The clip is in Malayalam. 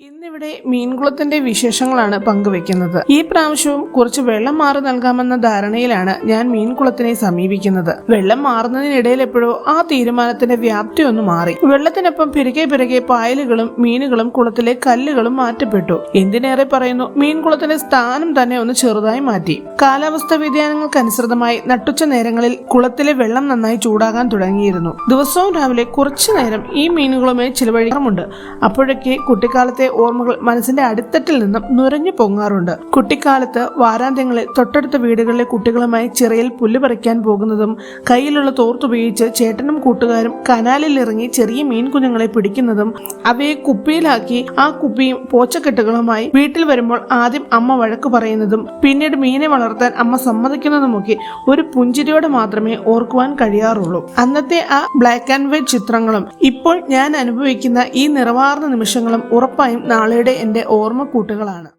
ഇന്നിവിടെ മീൻകുളത്തിന്റെ വിശേഷങ്ങളാണ് പങ്കുവെക്കുന്നത്. ഈ പ്രാവശ്യവും കുറച്ച് വെള്ളം മാറി നൽകാമെന്ന ധാരണയിലാണ് ഞാൻ മീൻകുളത്തിനെ സമീപിക്കുന്നത്. വെള്ളം മാറുന്നതിനിടയിൽ എപ്പോഴോ ആ തീരുമാനത്തിന്റെ വ്യാപ്തി ഒന്ന് മാറി. വെള്ളത്തിനൊപ്പം പിറകെ പായലുകളും മീനുകളും കുളത്തിലെ കല്ലുകളും മാറ്റപ്പെട്ടു. എന്തിനേറെ പറയുന്നു, മീൻകുളത്തിന്റെ സ്ഥാനം തന്നെ ഒന്ന് ചെറുതായി മാറ്റി. കാലാവസ്ഥാ വ്യതിയാനങ്ങൾക്കനുസൃതമായി നട്ടുച്ച നേരങ്ങളിൽ കുളത്തിലെ വെള്ളം നന്നായി ചൂടാകാൻ തുടങ്ങിയിരുന്നു. ദിവസവും രാവിലെ കുറച്ചു നേരം ഈ മീനുകളുമായി ചിലവഴിക്കാറുമുണ്ട്. അപ്പോഴൊക്കെ കുട്ടിക്കാലത്തെ ഓർമ്മകൾ മനസ്സിന്റെ അടിത്തട്ടിൽ നിന്നും നുരഞ്ഞു പൊങ്ങാറുണ്ട്. കുട്ടിക്കാലത്ത് വാരാന്ത്യങ്ങളിൽ തൊട്ടടുത്ത വീടുകളിലെ കുട്ടികളുമായി ചിറയിൽ പുല്ല് പറിക്കാൻ പോകുന്നതും കയ്യിലുള്ള തോർത്തുപയോഗിച്ച് ചേട്ടനും കൂട്ടുകാരും കനാലിൽ ഇറങ്ങി ചെറിയ മീൻ കുഞ്ഞുങ്ങളെ പിടിക്കുന്നതും അവയെ കുപ്പിയിലാക്കി ആ കുപ്പിയും പോച്ചക്കെട്ടുകളുമായി വീട്ടിൽ വരുമ്പോൾ ആദ്യം അമ്മ വഴക്ക് പറയുന്നതും പിന്നീട് മീനെ വളർത്താൻ അമ്മ സമ്മതിക്കുന്നതുമൊക്കെ ഒരു പുഞ്ചിരിയോടെ മാത്രമേ ഓർക്കുവാൻ കഴിയാറുള്ളൂ. അന്നത്തെ ആ ബ്ലാക്ക് ആൻഡ് വൈറ്റ് ചിത്രങ്ങളും ഇപ്പോൾ ഞാൻ അനുഭവിക്കുന്ന ഈ നിറവാർന്ന നിമിഷങ്ങളും ഉറപ്പായും നാളെയുടെ എന്റെ ഓർമ്മക്കൂട്ടുകളാണ്.